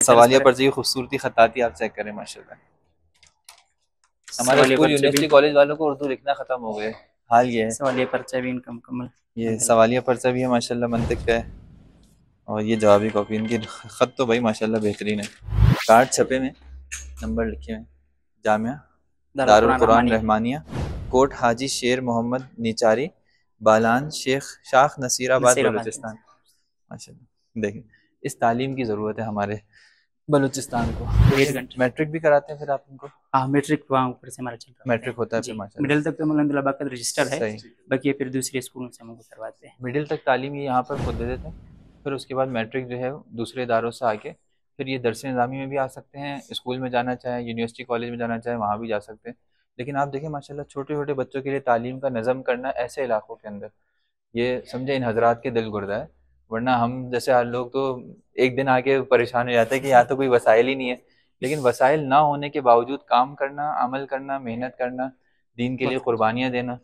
सवालिया पर्चे की खूबसूरती खताती आप चेक करें माशाल्लाह। हमारे स्कूल यूनिवर्सिटी कॉलेज वालों को उर्दू लिखना खत्म हो गए, हाल ये है। सवालिया पर्चा भी इनका मुकम्मल। ये सवालिया पर्चा भी है माशाल्लाह, मंतिक का है, और ये जवाबी कॉपी। इनकी ख़त तो भाई माशाल्लाह बेहतरीन है। कार्ड छपे में, नंबर लिखे हुए हैं। जामिया दारुल कुरान रहमानिया, कोट हाजी शेर मोहम्मद निचारी, बालान शेख शाख नसीराबाद बलूचिस्तान। माशाल्लाह देखें, इस तालीम की ज़रूरत है हमारे बलूचिस्तान को। मैट्रिक भी कराते हैं फिर आप इनको? हाँ, मैट्रिक वहाँ ऊपर से हमारा चल रहा है। मैट्रिक होता है फिर माशाल्लाह। मिडिल तक तो अल्हम्दुलिल्लाह बाकायदा रजिस्टर है, सही। बाकी फिर दूसरे स्कूलों से हम लोग करवाते हैं। मिडिल तक तालीम ये यहाँ पर खुद दे देते हैं, फिर उसके बाद मैट्रिक जो है दूसरे इदारों से आके फिर ये दरस निज़ामी में भी आ सकते हैं, स्कूल में जाना चाहें, यूनिवर्सिटी कॉलेज में जाना चाहें वहाँ भी जा सकते हैं। लेकिन आप देखें माशाल्लाह छोटे छोटे बच्चों के लिए तालीम का नज़म करना ऐसे इलाकों के अंदर, ये समझे इन हजरात के दिल गुर्दा है। वरना हम जैसे हर लोग तो एक दिन आके परेशान हो जाते हैं कि यहाँ तो कोई वसाइल ही नहीं है। लेकिन वसाइल ना होने के बावजूद काम करना, अमल करना, मेहनत करना, दीन के लिए कुर्बानियाँ देना,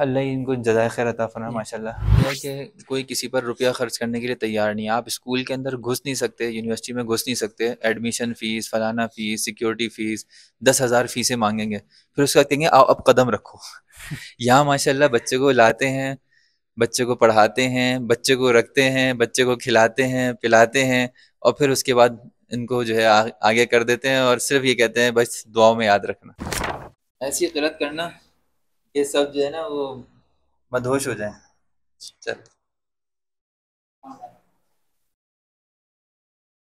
अल्लाह ही इनको जज़ाए खैर अता फरमाए माशाल्लाह। यह है कि कोई किसी पर रुपया खर्च करने के लिए तैयार नहीं है। आप स्कूल के अंदर घुस नहीं सकते, यूनिवर्सिटी में घुस नहीं सकते, एडमिशन फ़ीस, फलाना फ़ीस, सिक्योरिटी फ़ीस, 10,000 फ़ीसें मांगेंगे, फिर उसके बाद कहेंगे आओ अब कदम रखो। यहाँ माशाल्लाह बच्चे को लाते हैं, बच्चे को पढ़ाते हैं, बच्चे को रखते हैं, बच्चे को खिलाते हैं, पिलाते हैं, और फिर उसके बाद इनको जो है आगे कर देते हैं, और सिर्फ ये कहते हैं बस दुआओं में याद रखना। ऐसी गलत करना ये सब जो है ना वो मदहोश हो जाए। चल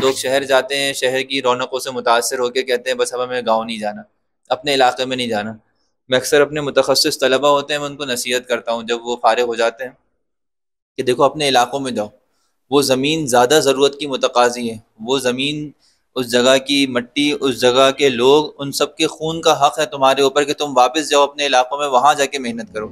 लोग शहर जाते हैं, शहर की रौनकों से मुतासर होकर कहते हैं बस अब हमें गाँव नहीं जाना, अपने इलाके में नहीं जाना। मैं अक्सर अपने मुतखस्सिस तलबा होते हैं, मैं उनको नसीहत करता हूँ जब वो फारिग हो जाते हैं कि देखो अपने इलाकों में जाओ, वो ज़मीन ज़्यादा ज़रूरत की मुतकाज़ी है, वो ज़मीन, उस जगह की मट्टी, उस जगह के लोग, उन सब के खून का हक़ है तुम्हारे ऊपर कि तुम वापस जाओ अपने इलाकों में, वहाँ जाके मेहनत करो।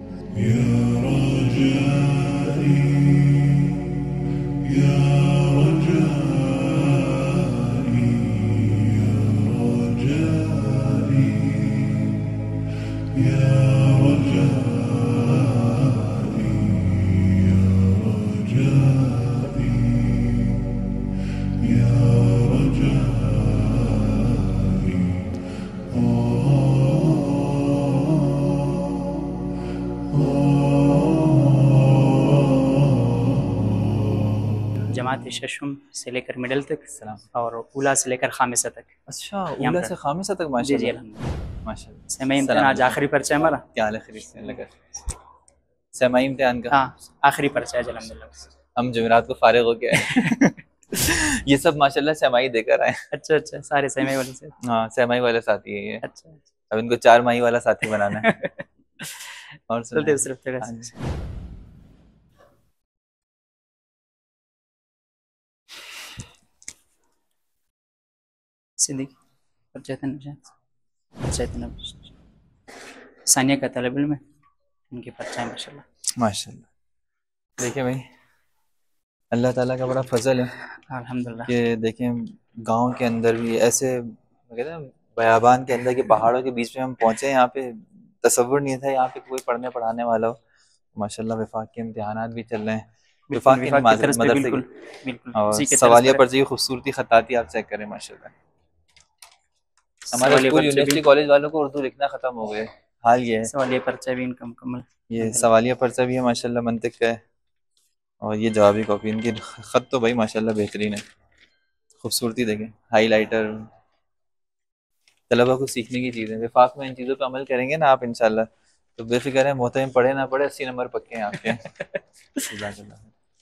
जमात शशम से लेकर मिडल तक और उला से लेकर खामिसा तक। अच्छा, उला से खामिसा तक जी जी माशाल्लाह माशाल्लाह। सेमी इम्तिहान आज आखिरी पर्चा है हमारा। क्या हाल है, खैरियत से लगा सेमाई इम्तिहान का? हाँ, आखिरी पर्चा है अल्हम्दुलिल्लाह। हम जुमेरात को फारिग हो गए। ये सब माशाल्लाह सेमाई देकर आए। अच्छा अच्छा, सारे सेमाई वाले से। हाँ, सेमाई वाले साथी है ये। अच्छा, अब इनको 4 माही वाला साथी बनाना है। और चलते सिर्फ तेरा सिद्दीक चेतन चेतन सानिया का तलब इल्म है, उनके पर्चा है माशाल्लाह माशाल्लाह। देखिए भाई, अल्लाह ताला का बड़ा फजल है अल्हम्दुलिल्लाह कि देखें गांव के अंदर भी ऐसे कहते हैं बयाबान के अंदर के पहाड़ों के बीच में हम पहुंचे। यहाँ पे तसव्वुर नहीं था यहाँ पे कोई पढ़ने पढ़ाने वाला हो। माशाल्लाह वफाक के इम्तिहानात भी चल रहे हैं, वफाक के मदरसे के, और सवालिया पर्चे की खूबसूरती खताती आप चेक करें माशाल्लाह। हमारे स्कूल यूनिवर्सिटी कॉलेज वालों को उर्दू लिखना खत्म हो गए, हाल ये है। सवालिया पर्चा भी इनका मुकम्मल। ये सवालिया पर्चा भी है माशाल्लाह, मंतिक का है, और ये जवाबी कॉपी। इनकी ख़त तो भाई माशाल्लाह बेहतरीन है, खूबसूरती देखें, हाईलाइटर। तलबा को सीखने की चीज़ें, वफाक में इन चीज़ों पर अमल करेंगे ना आप इंशाल्लाह तो बेफिक्र है, मोहतरम पढ़े ना पढ़े 80 नंबर पक्के हैं आपके।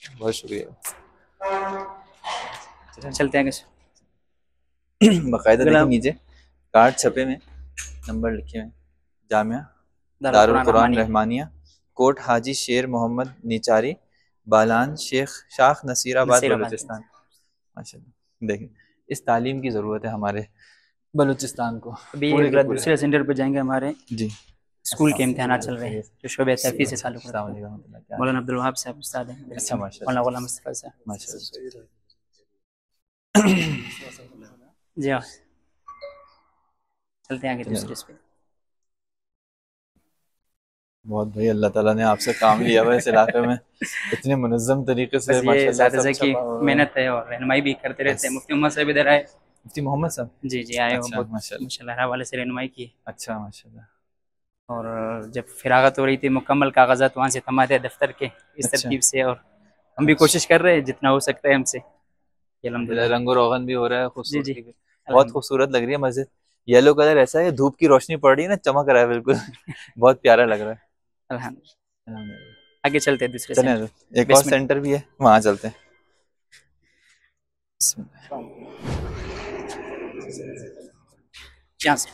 बहुत शुक्रिया। चलते हैं बाकायदा देखिए नीचे कार्ड छपे में, नंबर लिखे हुए हैं। जामिया दारुल कुरान रहमानिया, कोट हाजी शेर मोहम्मद निचारी, बालान शेख शाख नसीराबाद बलूचिस्तान। माशाल्लाह देखें, इस तालीम की ज़रूरत है हमारे बलूचिस्तान को, अभी पूरे के अगला पूरे। दूसरे सेंटर पर जाएंगे। हमारे जी। स्कूल के इम्तिहान चल रहे हैं जो शोबे तहफ़ीज़ से ताल्लुक़ अस्सलाम रखते हैं। वालेकुम रहमतुल्लाह, क्या हाल मौलाना है? अब्दुल वहाब साहब उस्ताद हैं मदरसे अच्छा, में, मौलाना माशाल्लाह गुलाम मुस्तफ़ा साहब। माशाल्लाह। जी हाँ, चलते हैं आगे चलें, दूसरे इस पे। बहुत भाई अल्लाह ताला ने आपसे काम लिया हुआ है इस इलाके में, इतने मुनज़्ज़म तरीके से बस ये माशाल्लाह सब इस्तिज़ा की छपा हुआ है। मेहनत है और रहनुमाई भी करते रहते हैं। बस मुफ्ती मोहम्मद साहब इधर आए। मुफ्ती मोहम्मद साहब। जी, जी आए हो, अच्छा बहुत माशाल्लाह। माशाल्लाह हर हवाले से रहनुमाई की। अच्छा माशाल्लाह। और जब फिरागत हो रही थी, मुकम्मल कागज़ात वहाँ से थमा थे दफ्तर के इस अच्छा तरतीब से। और हम भी अच्छा, कोशिश कर रहे हैं जितना हो सकता है हमसे, माशाल्लाह अल्हम्दुलिल्लाह। रंग रोगन भी हो रहा है, जी, जी, खूबसूरती भी बहुत अल्हम्दुलिल्लाह। खूबसूरत लग रही है मस्जिद। येलो कलर ऐसा है, धूप की रोशनी पड़ रही है ना, चमक रहा है बिल्कुल बहुत प्यारा लग रहा अल्हम्दुलिल्लाह। है। आगे चलते हैं दूसरे चलें, सेंटर। एक और बेसमेंट। सेंटर भी है, वहाँ चलते हैं। बिस्मिल्लाह। यहाँ से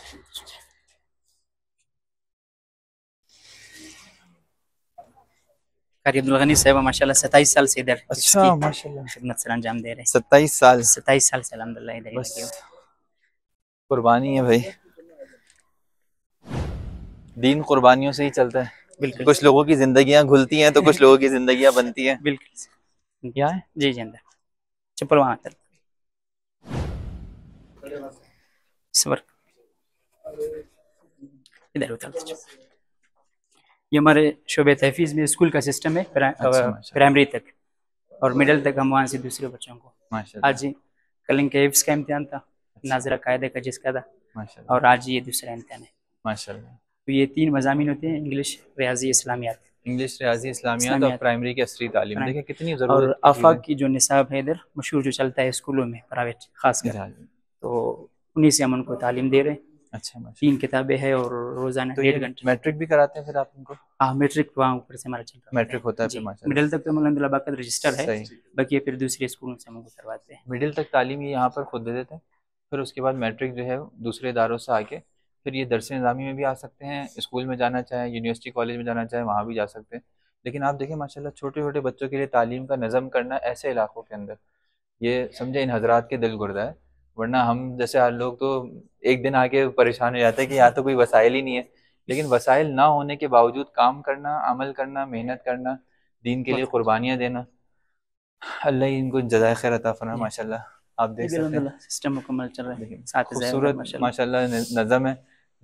कारी अब्दुल गनी साहब माशाल्लाह 27 साल से इधर हिफ्ज़ अच्छा की माशाल्लाह, खिदमत सर अंजाम दे रहे हैं। 27 साल। 27 साल से अल्हम्दुलिल्लाह इधर ही बस लगे हुए। कुर्बानी है भाई, दीन कुर्बानियों से ही चलता है। बिल्कुल, कुछ लोगों की जिंदगियां घुलती हैं तो कुछ लोगों की जिंदगियां बनती हैं। बिल्कुल। यहाँ है? जी, जी अंदर चप्पल वहाँ अंदर सवर इधर उतर दीजिए। ये हमारे शोबे तहफ़ीज़ में स्कूल का सिस्टम है, अच्छा माशाल्लाह प्राइमरी तक और मिडिल तक हम वहाँ से दूसरे बच्चों को। माशाल्लाह आज कल इनके हिफ्ज़ का इम्तिहान था, अच्छा नाज़िरा कायदे का जिसका था, माशाल्लाह और आज ये दूसरा इम्तिहान है। माशाल्लाह। तो ये 3 मज़ामीन होते हैं, इंग्लिश, रियाज़ी, इस्लामियात। इंग्लिश, रियाजी, इस्लामियात और इस्लामियात प्राइमरी की असरी तालीम, प्राइम देखिए कितनी और ज़रूरत की चीज़ है। आफ़ाक की जो निसाब है इधर मशहूर जो चलता है स्कूलों में प्राइवेट ख़ासकर, जी, तो उन्हीं से हम उनको तालीम दे रहे हैं। अच्छा 3 माशाल्लाह। किताबें हैं और रोज़ाना तो ये 1.5 घंटे। मैट्रिक भी कराते हैं फिर आप उनको? हाँ, मैट्रिक वहाँ ऊपर से हमारा चल रहा होता मैट्रिक होता है। है फिर जी, मिडिल माशाल्लाह। तक तो अल्हम्दुलिल्लाह बाकायदा रजिस्टर है, सही। बाकी फिर दूसरे स्कूलों से हम उनको करवाते हैं। मिडिल तक तालीम ये यहाँ पर खुद दे देते हैं, फिर उसके बाद मैट्रिक जो है वो दूसरे इदारों से आके फिर ये दरस निज़ामी में भी आ सकते हैं, स्कूल में जाना चाहें, यूनिवर्सिटी कॉलेज में जाना चाहें वहाँ भी जा सकते हैं। लेकिन आप देखिए माशाल्लाह छोटे छोटे बच्चों के लिए तालीम का नज़म करना ऐसे इलाकों के अंदर, ये समझे इन हजरात के दिल गुर्दा है। वरना हम जैसे हर लोग तो एक दिन आके परेशान हो जाते हैं कि यहाँ तो कोई वसाइल ही नहीं है। लेकिन वसाइल ना होने के बावजूद काम करना, अमल करना, मेहनत करना, दीन के लिए बहुत कुर्बानियाँ देना, अल्लाह ही इनको जज़ाए खैर अता फरमाए जी, माशाल्लाह। आप ये देख भी सकते हैं, अल्हम्दुलिल्लाह सिस्टम मुकम्मल चल रहा है, देखिए 7 उधर खूबसूरत माशाल्लाह। माशाल्लाह नज़म है,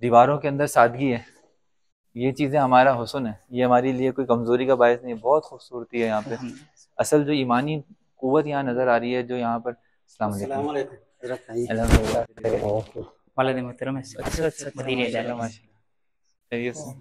दीवारों के अंदर सादगी है। ये चीज़ें हमारा हुस्न है, ये हमारे लिए कोई कमज़ोरी का बायस नहीं है, बहुत खूबसूरती है यहाँ पे। अल्हम्दुलिल्लाह। असल जो ईमानी क़ुव्वत यहाँ नज़र आ रही है जो यहाँ पर। अस्सलाम वालेकुम। अल्हम्दुलिल्लाह। वालिद मोहतरम है, अच्छा अच्छा अच्छा मदीर इदारे माशाल्लाह में। माशाल्लाह, खैरियत से।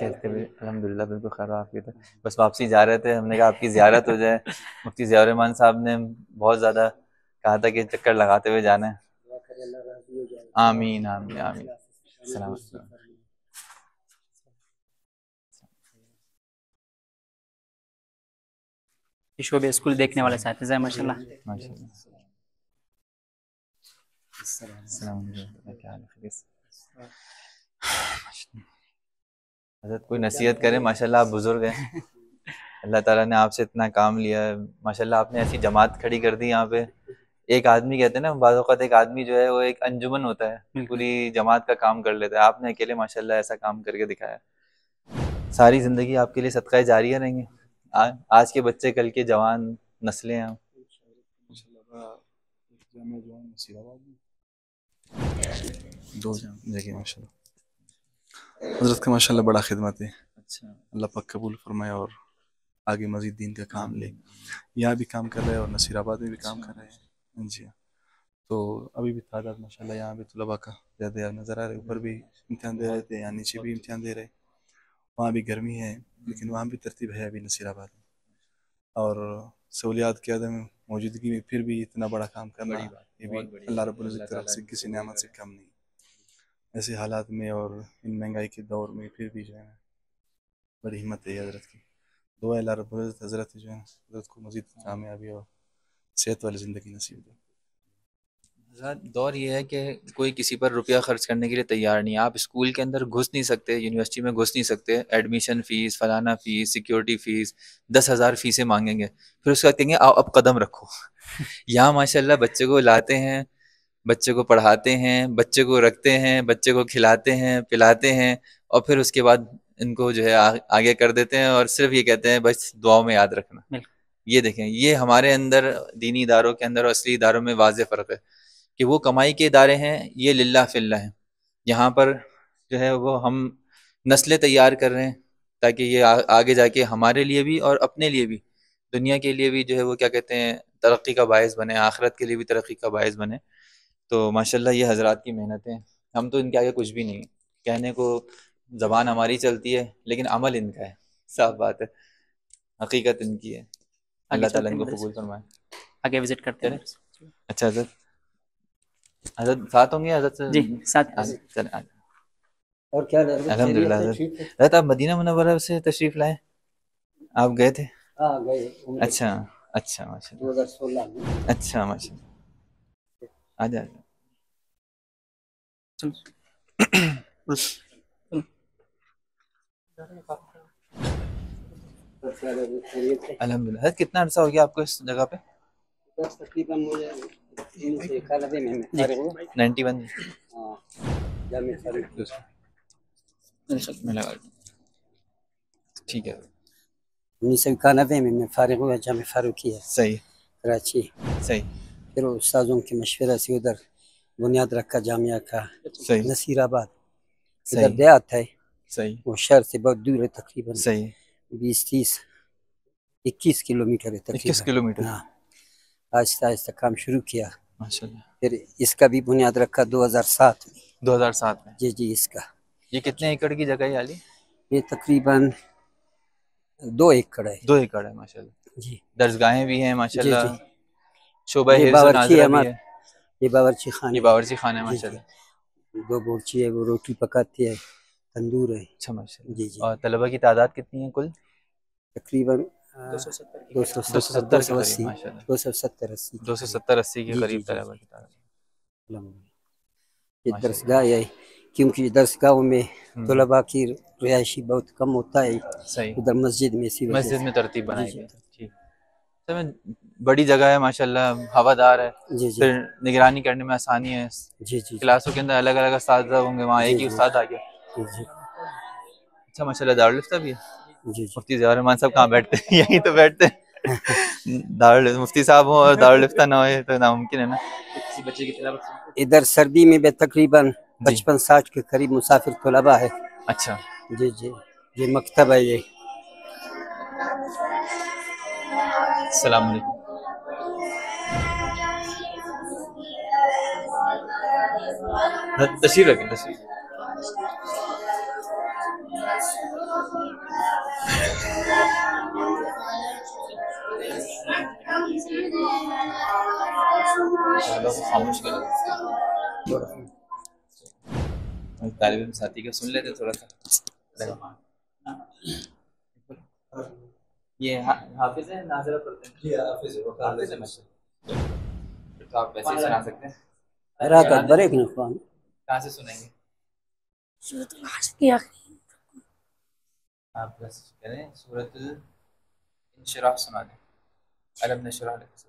कहते हुए अल्हम्दुलिल्लाह बिल्कुल खैर आफियत है। बस वापसी जा रहे थे, हमने कहा आपकी ज़ियारत हो जाए। मुफ्ती ज़िया रहमान साहब ने बहुत ज़्यादा कहा था कि चक्कर लगाते हुए जाना है। आमीन आमीन आमीन। सलाम। ये शोबे स्कूल देखने वाले साथीज़ा हैं माशाल्लाह। माशाल्लाह। अस्सलाम वालेकुम, क्या हाल है, खैरियत से? हज़रत कोई नसीहत करे, माशाल्लाह आप बुज़ुर्ग हैं, अल्लाह ताला ने आपसे इतना काम लिया है, माशाल्लाह आपने ऐसी जमात खड़ी कर दी यहाँ पे। एक आदमी कहते हैं ना बाज़ औक़ात एक आदमी जो है वो एक अंजुमन होता है, बिल्कुल, पूरी जमात का काम कर लेता है। आपने अकेले माशाल्लाह ऐसा काम करके दिखाया। सारी ज़िंदगी आपके लिए सदक़ाए जारिया रहेंगे। आज के बच्चे कल के जवान नस्लें हैं। दो जगह माशाल्लाह हज़रत का माशाल्लाह बड़ा खिदमत है। अच्छा अल्लाह पाक कबूल फरमाए और आगे मज़ीद दीन का काम ले। यहाँ भी काम कर रहे हैं और नसीराबाद में भी काम कर रहे हैं। जी हाँ, तो अभी भी तादाद माशाल्लाह यहाँ भी तलबा का ज़्यादा नज़र आ रहे। ऊपर भी इम्तिहान दे रहे थे, यहाँ नीचे भी इम्तिहान दे रहे। वहाँ भी गर्मी है लेकिन वहाँ भी तरतीब है अभी नसीराबाद में। और सहूलियात की अदम मौजूदगी में फिर भी इतना बड़ा काम करना, ये भी अल्लाह रब्बुल इज़्ज़त की तरफ से किसी नेमत से कम नहीं। ऐसे हालात में और इन महंगाई के दौर में फिर भी जो है बड़ी हिम्मत है हज़रत की। दुआ अल्लाह रब्बुल इज़्ज़त हज़रत जो है हज़रत को मज़ीद कामयाबी और सेहत वाली ज़िंदगी नसीब दे। दौर ये है कि कोई किसी पर रुपया खर्च करने के लिए तैयार नहीं है। आप स्कूल के अंदर घुस नहीं सकते, यूनिवर्सिटी में घुस नहीं सकते, एडमिशन फ़ीस, फलाना फ़ीस, सिक्योरिटी फ़ीस, 10,000 फ़ीसें मांगेंगे, फिर उसके बाद कहेंगे आओ अब कदम रखो। यहाँ माशाल्लाह बच्चे को लाते हैं, बच्चे को पढ़ाते हैं, बच्चे को रखते हैं, बच्चे को खिलाते हैं, पिलाते हैं, और फिर उसके बाद इनको जो है आगे कर देते हैं और सिर्फ ये कहते हैं बस दुआओं में याद रखना। बिल्कुल। ये देखें, ये हमारे अंदर दीनी इदारों के अंदर और असली इदारों में वाज़ेह फ़र्क है कि वो कमाई के इदारे हैं, ये लिल्लाह फ़िल्लाह हैं। यहाँ पर जो है वो हम नस्लें तैयार कर रहे हैं ताकि ये आगे जाके हमारे लिए भी और अपने लिए भी, दुनिया के लिए भी जो है वो क्या कहते हैं तरक्की का बायस बने, आखिरत के लिए भी तरक्की का बायस बने। तो माशाल्लाह ये हज़रात की मेहनतें हैं, हम तो इनके आगे कुछ भी नहीं है। कहने को ज़बान हमारी चलती है लेकिन अमल इनका है, साफ बात है, हकीकत इनकी है। आगे अल्लाह ताला चलते हैं इनको मदरसे, कबूल फरमाए। आगे विजिट करते हैं चलें? मदरसे। अच्छा हज़रत, हज़रत साथ होंगे हज़रत से? जी साथ आ जाए, चलें आ जाए। और क्या हजरत, अल्हम्दुलिल्लाह खैरियत है? हज़रत। ठीक है। हज़रत आप मदीना मुनव्वरा से तशरीफ़ लाए, आप गए थे? हाँ गए उम्र अच्छा, अच्छा माशाल्लाह, 2016 में। अच्छा माशाल्लाह। आ जाए, आ जाए। चलो। और क्या हजरत, खैरियत है? अल्हम्दुलिल्लाह। हज़रत कितना अरसा हो गया आपको इस जगह पे? बस तकरीबन मुझे 1991 में मैं फारिग हुआ। 91 हाँ, जामिया फारिग हुआ। में लगा, ठीक है, 1991 में मैं फारिग हुआ, जामिया फारूक किया सही कराची। सही फिर उस्तादों के मशवरा से उधर बुनियाद रखा जामिया का, सही नसीराबाद। इधर सही देहात है, सही वो शहर से बहुत दूर है, तकरीबन सही 20-30-21 किलोमीटर है 21 तकरीबन। किलोमीटर हाँ, आहिस्ता आहिस्ता काम शुरू किया। माशाल्लाह। फिर इसका भी बुनियाद रखा 2007 में। 2007 में। जी जी, इसका ये कितने एकड़ की जगह है याली? ये तकरीबन 2 एकड़ है। 2 एकड़ है माशाल्लाह। जी दरसगाहें भी हैं जी जी। माशाल्लाह, शोबा ये हिफ्ज़ व बावर्ची है नाज़रा भी हमारा, है, ये बावर्ची खाने ये है। बावर्ची खाना है जी जी, माशाल्लाह। 2 बावर्ची है, वो रोटी पकाती है, तंदूर है। अच्छा माशाल्लाह। जी जी, और तलबा की तादाद कितनी है कुल? तकरीबन 270 270 के करीब 280 माशाल्लाह। 270-80 के करीब। 270-80 के जी जी करीब जी तलबा जी, की तादाद अल्हम्दुलिल्लाह। ये माशाल्लाह। दरसगाह है, क्योंकि दरसगाहों में हम्म, तलबा की रिहायशी बहुत कम होता है, सही। उधर मस्जिद में, इसी वजह मस्जिद से। में तरतीब जी बनाई जी गई, ठीक। तो में बड़ी जगह है माशाल्लाह, हवादार है, जी जी फिर निगरानी करने में आसानी है। जी जी जी क्लासों के अंदर अलग अलग उस्ताद होंगे, वहाँ जी एक ही जी उस्ताद आ गया। जी जी अच्छा माशाल्लाह, दारुल इफ्ता भी है। जी जी। मुफ्ती ज़ियाउर रहमान साहब कहाँ बैठते हैं? यहीं तो बैठते हैं। दारुल मुफ्ती साहब हो और दारुल इफ्ता ना हो तो नामुमकिन है ना। किसी बच्चे की तिलावत सुनते इधर सर्दी में भी तकरीबन जी। 55-60 के करीब मुसाफिर तलबा है। अच्छा, जी जी, ये मकतब है ये। अस्सलाम वालेकुम। तशरीफ रखें, तशरीफ। चलो, खामोश कर तालिब इल्म साथी का सुन लेते थोड़ा सा। ये हाफिज है, नाज़िरा पढ़ते हैं? जी हाफिज है, वो हाफिज है माशाल्लाह। फिर तो आप वैसे ही सुना सकते हैं। राकत बरेक न खान। कहाँ से सुनेंगे? सूरतुल हश्र की आखिरी। आप बस करें सूरतुल इंशिराह सुना दें, अलम नशरह लक सदरक।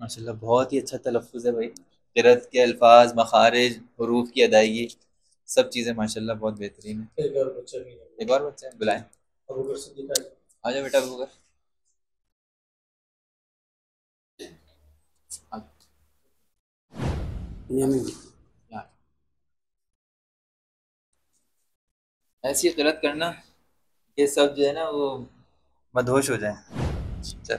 माशाल्लाह बहुत ही अच्छा तलफ़्फ़ुज़ है भाई, क़िरात के अल्फाज, मखारिज, हुरूफ की अदायगी सब चीज़ें माशाल्लाह बहुत बेहतरीन है। एक और बच्चा है, बुलाएं। आ जाओ बेटा अबूबकर। यहाँ ऐसी गलत करना ये सब जो है ना वो मदहोश हो जाए। चल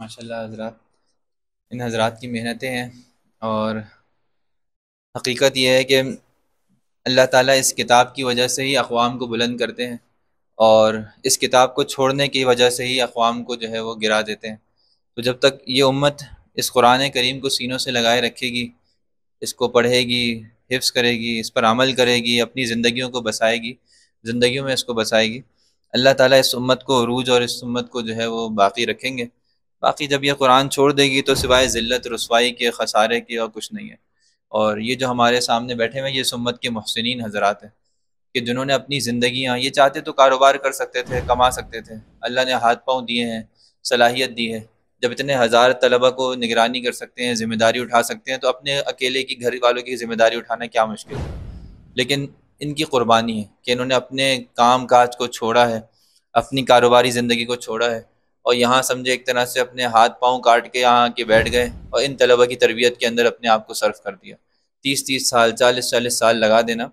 माशाल्लाह हज़रात, इन हज़रात की मेहनतें हैं और हकीकत यह है कि अल्लाह ताला इस किताब की वजह से ही अक़वाम को बुलंद करते हैं और इस किताब को छोड़ने की वजह से ही अक़वाम को जो है वो गिरा देते हैं। तो जब तक ये उम्मत इस कुरान करीम को सीनों से लगाए रखेगी, इसको पढ़ेगी, हिफ्ज़ करेगी, इस पर अमल करेगी, अपनी ज़िंदगियों को बसाएगी, ज़िंदगियों में इसको बसाएगी, अल्लाह ताला इस उम्मत को अरूज और इस उम्मत को जो है वो बाकी रखेंगे। बाकी जब ये कुरान छोड़ देगी तो सिवाय ज़िल्लत रुसवाई के, ख़सारे के और कुछ नहीं है। और ये जो हमारे सामने बैठे हुए ये इस उम्मत के मुहसिनीन हज़रात हैं कि जिन्होंने अपनी ज़िंदगियाँ, ये चाहते तो कारोबार कर सकते थे, कमा सकते थे, अल्लाह ने हाथ पाँव दिए हैं, सलाहियत दी है। जब इतने हज़ार तलबा को निगरानी कर सकते हैं, ज़िम्मेदारी उठा सकते हैं, तो अपने अकेले की घर वालों की ज़िम्मेदारी उठाना क्या मुश्किल है। लेकिन इनकी क़ुरबानी है कि इन्होंने अपने काम काज को छोड़ा है, अपनी कारोबारी ज़िंदगी को छोड़ा है और यहाँ समझे एक तरह से अपने हाथ पाँव काट के यहाँ आके बैठ गए और इन तलबा की तरबियत के अंदर अपने आप को सर्फ कर दिया। 30-30 साल, 40-40 साल लगा देना,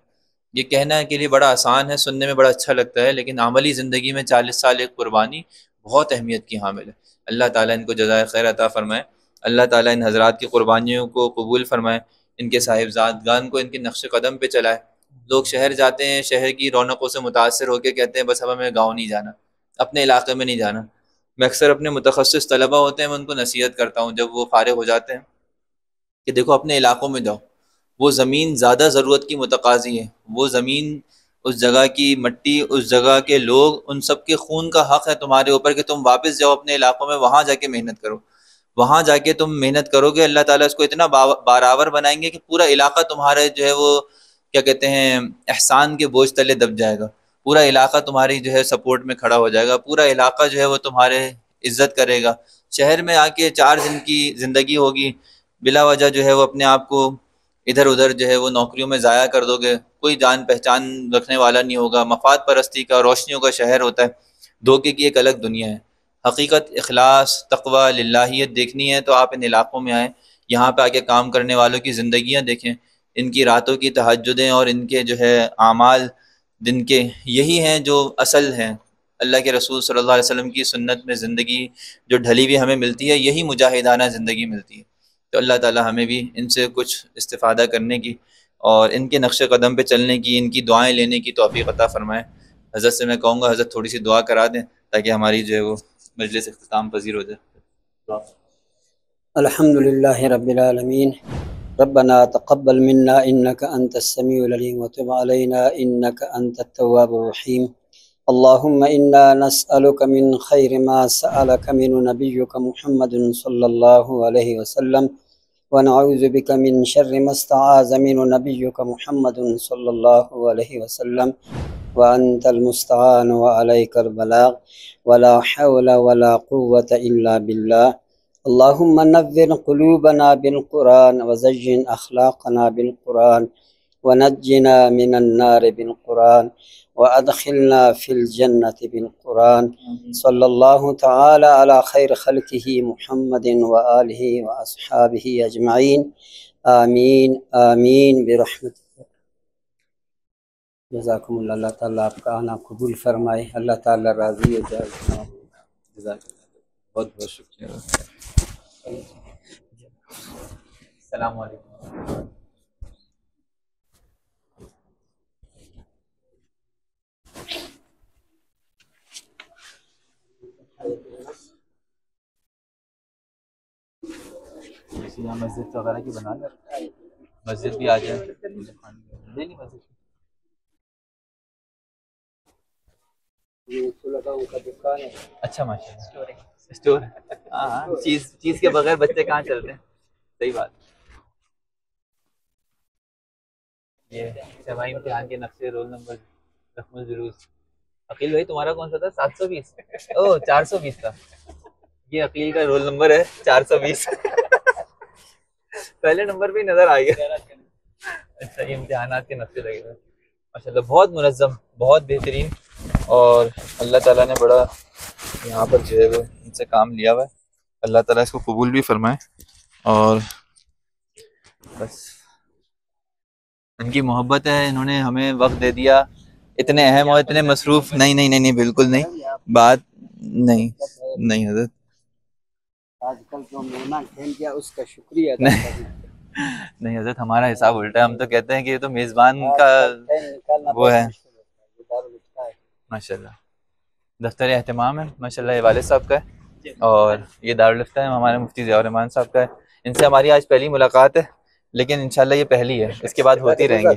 ये कहना के लिए बड़ा आसान है, सुनने में बड़ा अच्छा लगता है, लेकिन अमली ज़िंदगी में 40 साल एक कुर्बानी बहुत अहमियत की हामिल है। अल्लाह ताला इनको जज़ाए खैर अता फ़रमाए, अल्लाह ताला इन हज़रात की कुर्बानियों को कबूल फ़रमाए, इनके साहिबजादगान को इनके नक्श कदम पे चलाए। लोग शहर जाते हैं, शहर की रौनकों से मुतासर होकर कहते हैं बस अब हमें गाँव नहीं जाना, अपने इलाके में नहीं जाना। मैं अक्सर अपने मुतखस्सिस तलबा होते हैं, मैं उनको नसीहत करता हूँ जब वो फ़ारिग हो जाते हैं कि देखो अपने इलाकों में जाओ, वो ज़मीन ज़्यादा ज़रूरत की मुतकाज़ी है, वो ज़मीन, उस जगह की मट्टी, उस जगह के लोग, उन सब के खून का हक़ है तुम्हारे ऊपर कि तुम वापस जाओ अपने इलाकों में, वहाँ जाके मेहनत करो। वहाँ जाके तुम मेहनत करोगे, अल्लाह ताला इसको इतना बारावर बनाएंगे कि पूरा इलाका तुम्हारे जो है वो क्या कहते हैं एहसान के बोझ तले दब जाएगा। पूरा इलाका तुम्हारी जो है सपोर्ट में खड़ा हो जाएगा, पूरा इलाका जो है वो तुम्हारे इज्जत करेगा। शहर में आके 4 दिन की ज़िंदगी होगी, बिला वजह जो है वो अपने आप को इधर उधर जो है वो नौकरियों में ज़ाया कर दोगे, कोई जान पहचान रखने वाला नहीं होगा। मफाद परस्ती का, रोशनियों का शहर होता है, धोखे की एक अलग दुनिया है। हकीकत, इखलास, तक़वा, लिल्लाहियत देखनी है तो आप इन इलाक़ों में आएँ, यहाँ पे आके काम करने वालों की ज़िंदगियाँ देखें, इनकी रातों की तहज्जुदें और इनके जो है आमाल दिन के, यही हैं जो असल हैं। अल्लाह के रसूल सल्लल्लाहु अलैहि वसल्लम की सुन्नत में ज़िंदगी जो ढली हुई हमें मिलती है, यही मुजाहिदाना ज़िंदगी मिलती है। तो अल्लाह ताला हमें भी इनसे कुछ इस्तिफ़ादा करने की और इनके नक्श कदम पे चलने की, इनकी दुआएं लेने की तौफ़ीक़ अता फ़रमाए। हज़रत से मैं कहूँगा हज़रत थोड़ी सी दुआ करा दें ताकि हमारी जो है वो मजलिस इख्तिताम पज़ीर हो जाए। अल्हम्दुलिल्लाहि रब्बिल आलमीन रब्बना तक़ब्बल मिन्ना इन्नका अंतस समीउल अलीम व तुब अलैना इन्नका अंतत तव्वाबुर रहीम। अल्लाहुम्मा इन्ना नस्अलुका मिन खैरि मा सअलका मिन नबिय्युका मुहम्मदुन सल्लल्लाहु अलैहि वसल्लम व नऊज़ु बिका मिन शर्रि मा इस्तआज़ मिन नबिय्युका मुहम्मदुन सल्लल्लाहु अलैहि वसल्लम व अंतल मुस्तआन व अलैकल बलाग व ला हौला व ला कुव्वता इल्ला बिल्लाह। अल्लाहुम्मा नव्विर क़ुलूबना बिल कुरान व ज़य्यिन अख़लाक़ना बिल कुरान व नज्जिना मिनन नार बिल कुरान व अदखिलना फिल जन्नति बिल कुरान सल्लल्लाहु तआला अला खैर खल्क़िही मुहम्मदिन व आलिही व अस्हाबिही अजमईन आमीन आमीन बिरहमतिक। जज़ाकुमुल्लाह। अल्लाह ताला आपका आना कबूल फरमाए, अल्लाह ताला राज़ी हो जाए। बहुत बहुत शुक्रिया। अस्सलाम वालेकुम। यहाँ मस्जिद वगैरह की बना ले, मस्जिद भी आ जाए। नहीं मस्जिद का दुकान है। अच्छा माशाल्लाह स्टोर। हाँ हाँ, चीज़ के बगैर बच्चे कहाँ चलते हैं। सही बात। ये सेवा इम्तिहान के नक्शे, रोल नंबर, रकमुल जुलूस। अकील भाई तुम्हारा कौन सा था? 720। ओह 420 था। ये अकील का रोल नंबर है 420। पहले नंबर पे ही नजर आ गया। अच्छा, ये इम्तिहानात के नक्शे लगे हुए माशाल्लाह, बहुत मुनज़्ज़म, बहुत बेहतरीन। और अल्लाह ताला ने बड़ा यहाँ पर जो है वो इनसे काम लिया हुआ है। अल्लाह ताला इसको कबूल भी फरमाए। और बस इनकी मोहब्बत है, इन्होंने हमें वक्त दे दिया। इतने अहम और इतने मसरूफ नहीं नहीं नहीं नहीं बिल्कुल नहीं, बात नहीं नहीं हज़रत। आजकल जो मेहमान खेल गया उसका शुक्रिया नहीं हज़रत, हमारा हिसाब उल्टा है। हम तो कहते हैं कि ये तो मेज़बान का वो है माशाल्लाह। दफ्तर एहतमाम है माशाल्लाह, ये वालिद साहब का है। और ये दारुल इफ्ता है, हमारे मुफ्ती ज़िया रहमान साहब का है। इनसे हमारी आज पहली मुलाकात है, लेकिन इंशाल्लाह ये पहली है, इसके बाद होती रहेंगी।